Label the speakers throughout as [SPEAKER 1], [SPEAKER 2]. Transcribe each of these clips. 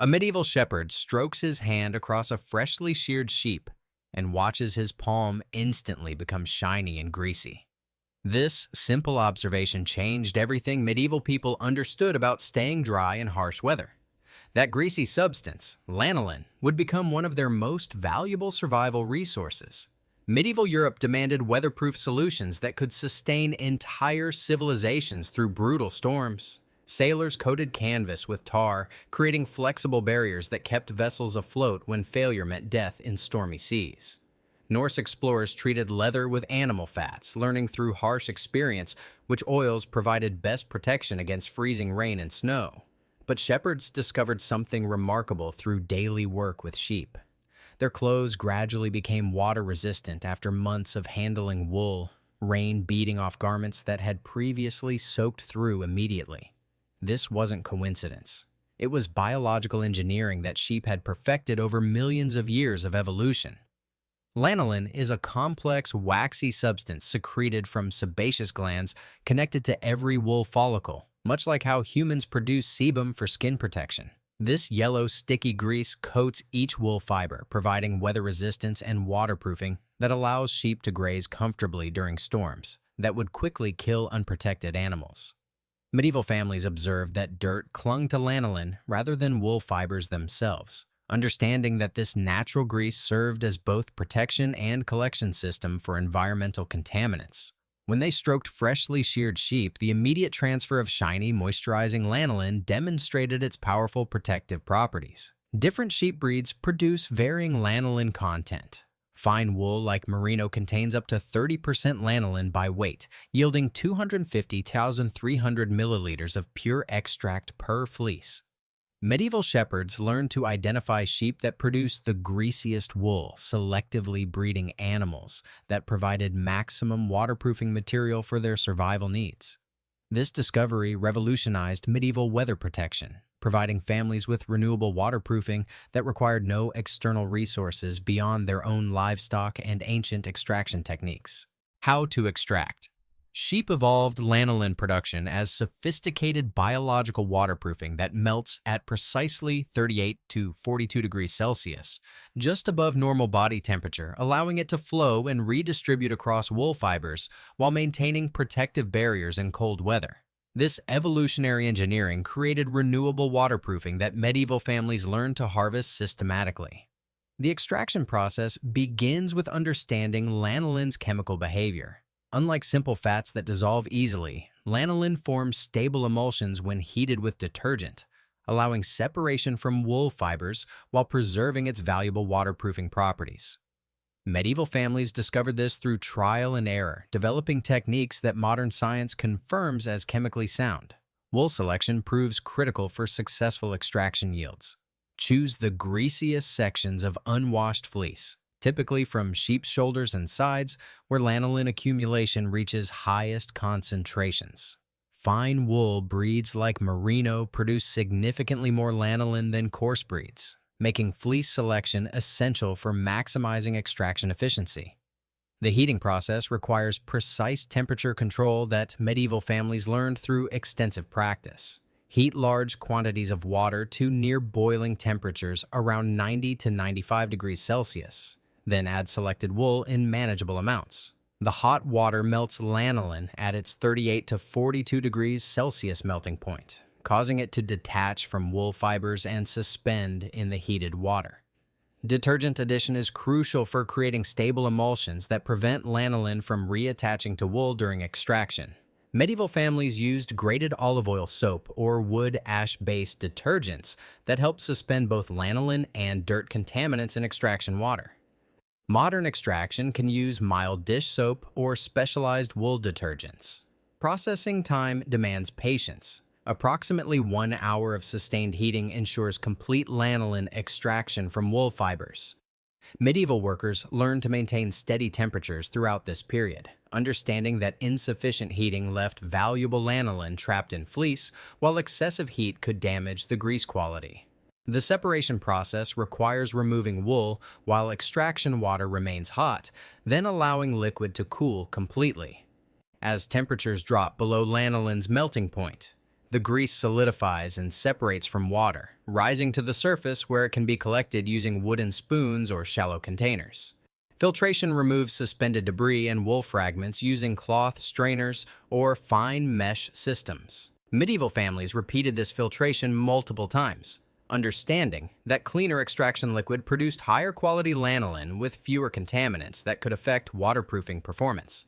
[SPEAKER 1] A medieval shepherd strokes his hand across a freshly sheared sheep and watches his palm instantly become shiny and greasy. This simple observation changed everything medieval people understood about staying dry in harsh weather. That greasy substance, lanolin, would become one of their most valuable survival resources. Medieval Europe demanded weatherproof solutions that could sustain entire civilizations through brutal storms. Sailors coated canvas with tar, creating flexible barriers that kept vessels afloat when failure meant death in stormy seas. Norse explorers treated leather with animal fats, learning through harsh experience which oils provided best protection against freezing rain and snow. But shepherds discovered something remarkable through daily work with sheep. Their clothes gradually became water-resistant after months of handling wool, rain beating off garments that had previously soaked through immediately. This wasn't coincidence. It was biological engineering that sheep had perfected over millions of years of evolution. Lanolin is a complex, waxy substance secreted from sebaceous glands connected to every wool follicle, much like how humans produce sebum for skin protection. This yellow, sticky grease coats each wool fiber, providing weather resistance and waterproofing that allows sheep to graze comfortably during storms that would quickly kill unprotected animals. Medieval families observed that dirt clung to lanolin rather than wool fibers themselves, understanding that this natural grease served as both protection and collection system for environmental contaminants. When they stroked freshly sheared sheep, the immediate transfer of shiny, moisturizing lanolin demonstrated its powerful protective properties. Different sheep breeds produce varying lanolin content. Fine wool like merino contains up to 30% lanolin by weight, yielding 250,300 milliliters of pure extract per fleece. Medieval shepherds learned to identify sheep that produced the greasiest wool, selectively breeding animals that provided maximum waterproofing material for their survival needs. This discovery revolutionized medieval weather protection, providing families with renewable waterproofing that required no external resources beyond their own livestock and ancient extraction techniques. How to extract. Sheep evolved lanolin production as sophisticated biological waterproofing that melts at precisely 38 to 42 degrees Celsius, just above normal body temperature, allowing it to flow and redistribute across wool fibers while maintaining protective barriers in cold weather. This evolutionary engineering created renewable waterproofing that medieval families learned to harvest systematically. The extraction process begins with understanding lanolin's chemical behavior. Unlike simple fats that dissolve easily, lanolin forms stable emulsions when heated with detergent, allowing separation from wool fibers while preserving its valuable waterproofing properties. Medieval families discovered this through trial and error, developing techniques that modern science confirms as chemically sound. Wool selection proves critical for successful extraction yields. Choose the greasiest sections of unwashed fleece, typically from sheep's shoulders and sides, where lanolin accumulation reaches highest concentrations. Fine wool breeds like merino produce significantly more lanolin than coarse breeds, making fleece selection essential for maximizing extraction efficiency. The heating process requires precise temperature control that medieval families learned through extensive practice. Heat large quantities of water to near boiling temperatures around 90 to 95 degrees Celsius. Then add selected wool in manageable amounts. The hot water melts lanolin at its 38 to 42 degrees Celsius melting point, causing it to detach from wool fibers and suspend in the heated water. Detergent addition is crucial for creating stable emulsions that prevent lanolin from reattaching to wool during extraction. Medieval families used grated olive oil soap or wood ash-based detergents that helped suspend both lanolin and dirt contaminants in extraction water. Modern extraction can use mild dish soap or specialized wool detergents. Processing time demands patience. Approximately 1 hour of sustained heating ensures complete lanolin extraction from wool fibers. Medieval workers learned to maintain steady temperatures throughout this period, understanding that insufficient heating left valuable lanolin trapped in fleece, while excessive heat could damage the grease quality. The separation process requires removing wool while extraction water remains hot, then allowing liquid to cool completely. As temperatures drop below lanolin's melting point, The grease solidifies and separates from water, rising to the surface where it can be collected using wooden spoons or shallow containers. Filtration removes suspended debris and wool fragments using cloth strainers or fine mesh systems. Medieval families repeated this filtration multiple times, understanding that cleaner extraction liquid produced higher quality lanolin with fewer contaminants that could affect waterproofing performance.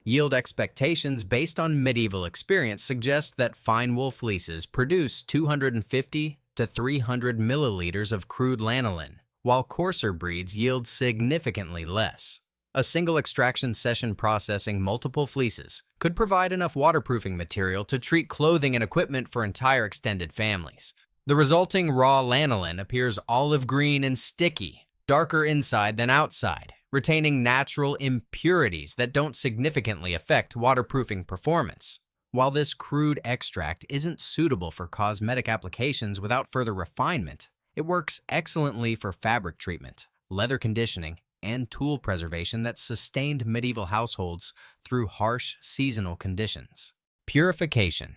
[SPEAKER 1] Yield expectations based on medieval experience suggest that fine wool fleeces produce 250 to 300 milliliters of crude lanolin, while coarser breeds yield significantly less. A single extraction session processing multiple fleeces could provide enough waterproofing material to treat clothing and equipment for entire extended families. The resulting raw lanolin appears olive green and sticky, darker inside than outside, retaining natural impurities that don't significantly affect waterproofing performance. While this crude extract isn't suitable for cosmetic applications without further refinement, it works excellently for fabric treatment, leather conditioning, and tool preservation that sustained medieval households through harsh seasonal conditions. Purification.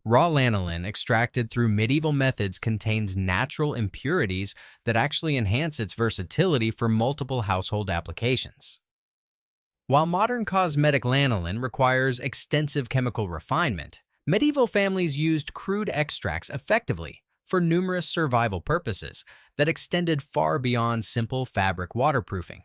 [SPEAKER 1] Raw lanolin extracted through medieval methods contains natural impurities that actually enhance its versatility for multiple household applications. While modern cosmetic lanolin requires extensive chemical refinement, medieval families used crude extracts effectively for numerous survival purposes that extended far beyond simple fabric waterproofing.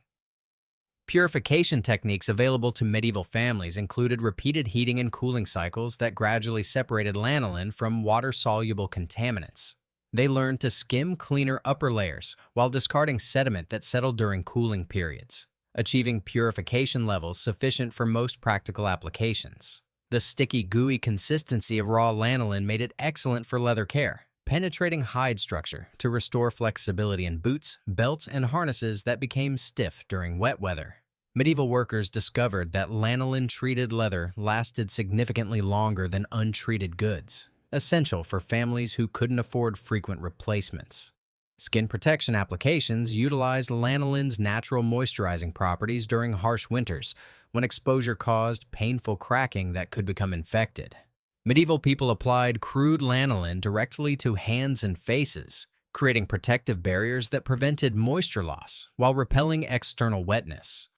[SPEAKER 1] Purification techniques available to medieval families included repeated heating and cooling cycles that gradually separated lanolin from water-soluble contaminants. They learned to skim cleaner upper layers while discarding sediment that settled during cooling periods, achieving purification levels sufficient for most practical applications. The sticky, gooey consistency of raw lanolin made it excellent for leather care, penetrating hide structure to restore flexibility in boots, belts, and harnesses that became stiff during wet weather. Medieval workers discovered that lanolin-treated leather lasted significantly longer than untreated goods, essential for families who couldn't afford frequent replacements. Skin protection applications utilized lanolin's natural moisturizing properties during harsh winters, when exposure caused painful cracking that could become infected. Medieval people applied crude lanolin directly to hands and faces, creating protective barriers that prevented moisture loss while repelling external wetness.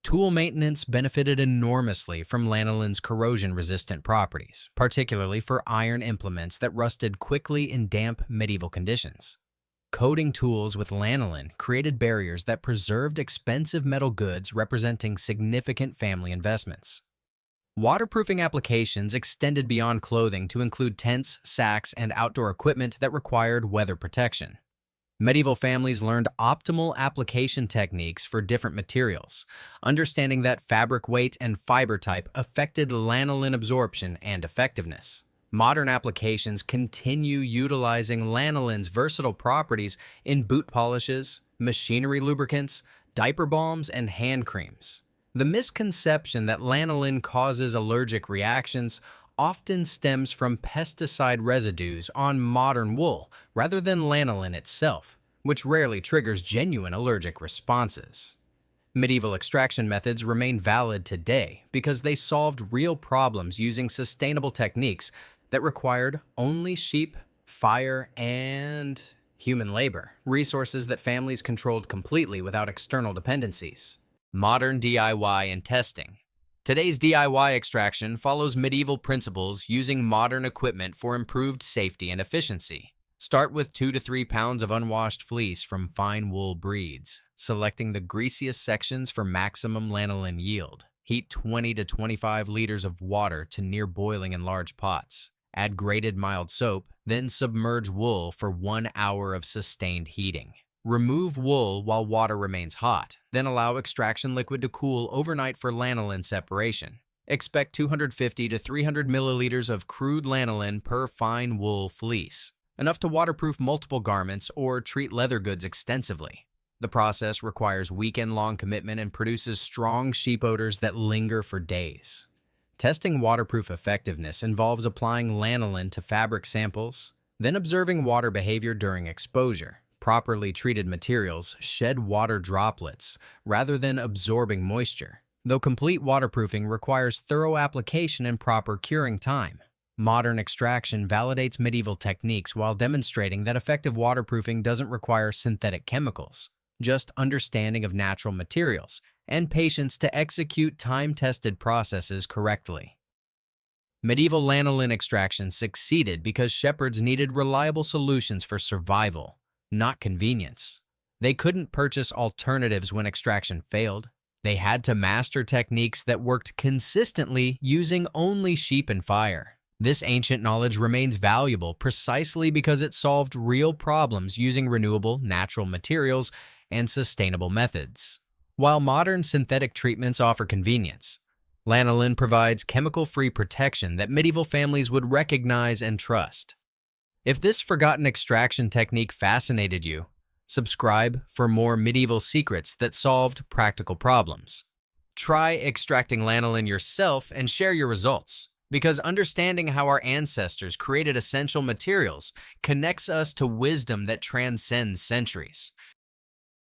[SPEAKER 1] Tool maintenance benefited enormously from lanolin's corrosion-resistant properties, particularly for iron implements that rusted quickly in damp medieval conditions. Coating tools with lanolin created barriers that preserved expensive metal goods, representing significant family investments. Waterproofing applications extended beyond clothing to include tents, sacks, and outdoor equipment that required weather protection. Medieval families learned optimal application techniques for different materials, understanding that fabric weight and fiber type affected lanolin absorption and effectiveness. Modern applications continue utilizing lanolin's versatile properties in boot polishes, machinery lubricants, diaper balms, and hand creams. The misconception that lanolin causes allergic reactions often stems from pesticide residues on modern wool rather than lanolin itself, which rarely triggers genuine allergic responses. Medieval extraction methods remain valid today because they solved real problems using sustainable techniques that required only sheep, fire, and human labor, resources that families controlled completely without external dependencies. Modern DIY and testing. Today's DIY extraction follows medieval principles using modern equipment for improved safety and efficiency. Start with 2 to 3 pounds of unwashed fleece from fine wool breeds, selecting the greasiest sections for maximum lanolin yield. Heat 20 to 25 liters of water to near boiling in large pots. Add grated mild soap, then submerge wool for 1 hour of sustained heating. Remove wool while water remains hot, then allow extraction liquid to cool overnight for lanolin separation. Expect 250 to 300 milliliters of crude lanolin per fine wool fleece, enough to waterproof multiple garments or treat leather goods extensively. The process requires weekend-long commitment and produces strong sheep odors that linger for days. Testing waterproof effectiveness involves applying lanolin to fabric samples, then observing water behavior during exposure. Properly treated materials shed water droplets rather than absorbing moisture, though complete waterproofing requires thorough application and proper curing time. Modern extraction validates medieval techniques while demonstrating that effective waterproofing doesn't require synthetic chemicals, just understanding of natural materials and patience to execute time-tested processes correctly. Medieval lanolin extraction succeeded because shepherds needed reliable solutions for survival, not convenience. They couldn't purchase alternatives when extraction failed. They had to master techniques that worked consistently using only sheep and fire. This ancient knowledge remains valuable precisely because it solved real problems using renewable, natural materials and sustainable methods. While modern synthetic treatments offer convenience, lanolin provides chemical-free protection that medieval families would recognize and trust. If this forgotten extraction technique fascinated you, subscribe for more medieval secrets that solved practical problems. Try extracting lanolin yourself and share your results, because understanding how our ancestors created essential materials connects us to wisdom that transcends centuries.